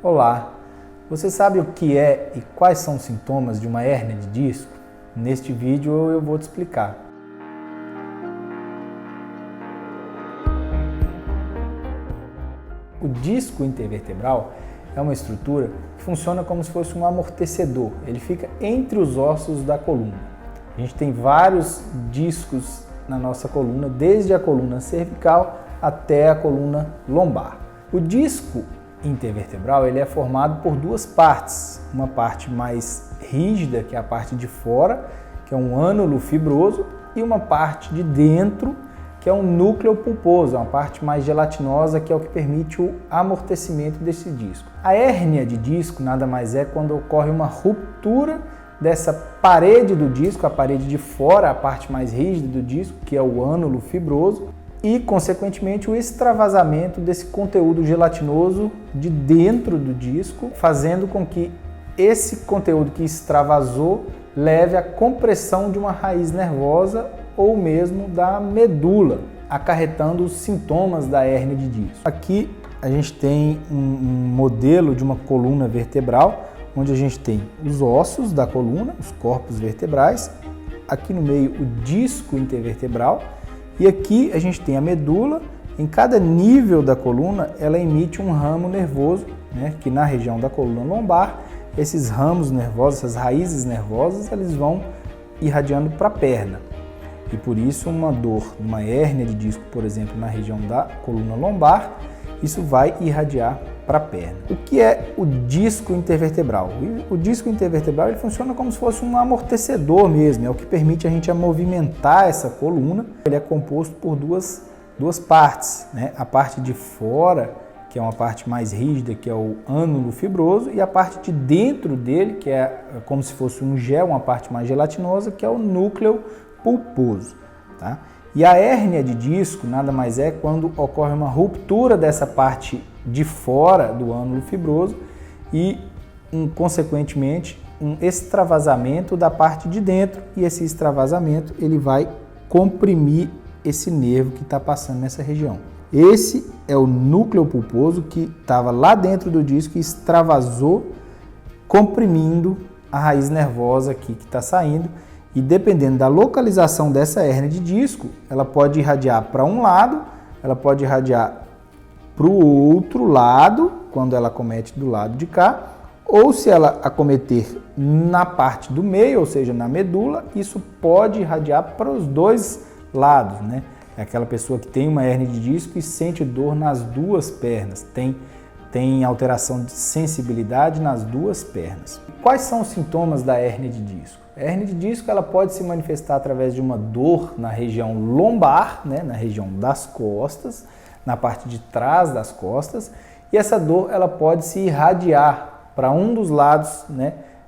Olá, você sabe o que é e quais são os sintomas de uma hérnia de disco? Neste vídeo eu vou te explicar. O disco intervertebral é uma estrutura que funciona como se fosse um amortecedor. Ele fica entre os ossos da coluna. A gente tem vários discos na nossa coluna, desde a coluna cervical até a coluna lombar. O disco intervertebral ele é formado por duas partes, uma parte mais rígida, que é a parte de fora, que é um ânulo fibroso, e uma parte de dentro, que é um núcleo pulposo, uma parte mais gelatinosa, que é o que permite o amortecimento desse disco. A hérnia de disco nada mais é quando ocorre uma ruptura dessa parede do disco, a parede de fora, a parte mais rígida do disco, que é o ânulo fibroso, e, consequentemente, o extravasamento desse conteúdo gelatinoso de dentro do disco, fazendo com que esse conteúdo que extravasou leve à compressão de uma raiz nervosa ou mesmo da medula, acarretando os sintomas da hérnia de disco. Aqui a gente tem um modelo de uma coluna vertebral, onde a gente tem os ossos da coluna, os corpos vertebrais, aqui no meio o disco intervertebral, e aqui a gente tem a medula. Em cada nível da coluna, ela emite um ramo nervoso, que na região da coluna lombar, esses ramos nervosos, essas raízes nervosas, eles vão irradiando para a perna. E por isso uma dor, uma hérnia de disco, por exemplo, na região da coluna lombar, isso vai irradiar para a perna. O que é o disco intervertebral? O disco intervertebral ele funciona como se fosse um amortecedor mesmo, é o que permite a gente movimentar essa coluna. Ele é composto por duas partes, a parte de fora, que é uma parte mais rígida, que é o ânulo fibroso, e a parte de dentro dele, que é como se fosse um gel, uma parte mais gelatinosa, que é o núcleo pulposo. Tá? E a hérnia de disco nada mais é quando ocorre uma ruptura dessa parte de fora do ânulo fibroso e, consequentemente, um extravasamento da parte de dentro, e esse extravasamento ele vai comprimir esse nervo que está passando nessa região. Esse é o núcleo pulposo que estava lá dentro do disco e extravasou, comprimindo a raiz nervosa aqui que está saindo. E dependendo da localização dessa hérnia de disco, ela pode irradiar para um lado, ela pode irradiar para o outro lado, quando ela acomete do lado de cá, ou se ela acometer na parte do meio, ou seja, na medula, isso pode irradiar para os dois lados, É aquela pessoa que tem uma hérnia de disco e sente dor nas duas pernas, tem alteração de sensibilidade nas duas pernas. Quais são os sintomas da hérnia de disco? A hérnia de disco ela pode se manifestar através de uma dor na região lombar, na região das costas, na parte de trás das costas, e essa dor ela pode se irradiar para um dos lados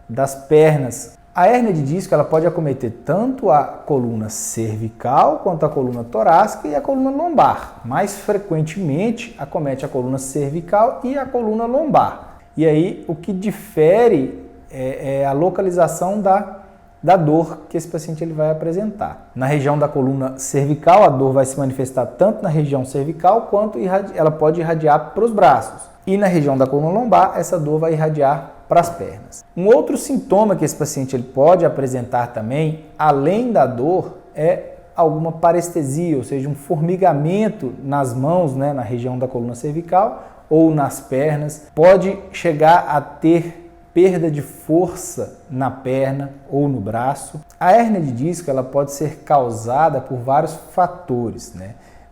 das pernas. A hérnia de disco ela pode acometer tanto a coluna cervical quanto a coluna torácica e a coluna lombar. Mais frequentemente acomete a coluna cervical e a coluna lombar. E aí o que difere é a localização da dor que esse paciente ele vai apresentar. Na região da coluna cervical, a dor vai se manifestar tanto na região cervical quanto ela pode irradiar para os braços. E na região da coluna lombar, essa dor vai irradiar para as pernas. Um outro sintoma que esse paciente ele pode apresentar também, além da dor, é alguma parestesia, ou seja, um formigamento nas mãos, na região da coluna cervical ou nas pernas. Pode chegar a ter perda de força na perna ou no braço. A hérnia de disco ela pode ser causada por vários fatores,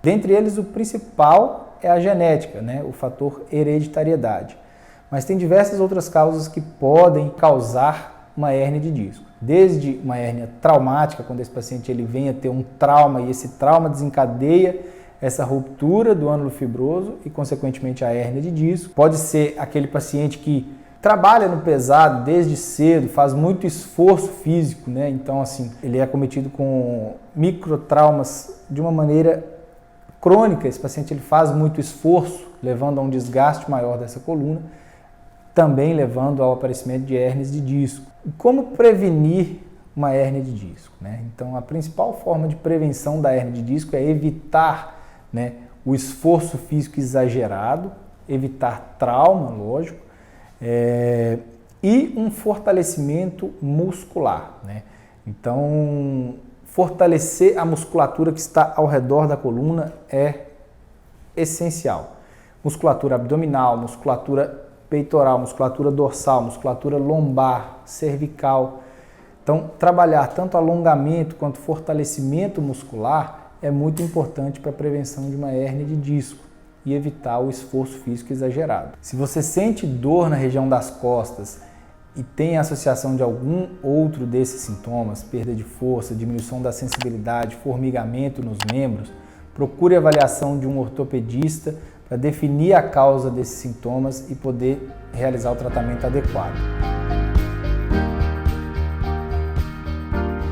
Dentre eles, o principal é a genética, o fator hereditariedade. Mas tem diversas outras causas que podem causar uma hérnia de disco. Desde uma hérnia traumática, quando esse paciente ele vem a ter um trauma e esse trauma desencadeia essa ruptura do ânulo fibroso e, consequentemente, a hérnia de disco. Pode ser aquele paciente que trabalha no pesado desde cedo, faz muito esforço físico, Então, assim, ele é acometido com microtraumas de uma maneira crônica. Esse paciente ele faz muito esforço, levando a um desgaste maior dessa coluna, também levando ao aparecimento de hérnias de disco. Como prevenir uma hérnia de disco? Então, a principal forma de prevenção da hérnia de disco é evitar o esforço físico exagerado, evitar trauma, lógico, E um fortalecimento muscular, né? Então, fortalecer a musculatura que está ao redor da coluna é essencial. Musculatura abdominal, musculatura peitoral, musculatura dorsal, musculatura lombar, cervical. Então, trabalhar tanto alongamento quanto fortalecimento muscular é muito importante para a prevenção de uma hérnia de disco e evitar o esforço físico exagerado. Se você sente dor na região das costas e tem associação de algum outro desses sintomas, perda de força, diminuição da sensibilidade, formigamento nos membros, procure a avaliação de um ortopedista para definir a causa desses sintomas e poder realizar o tratamento adequado.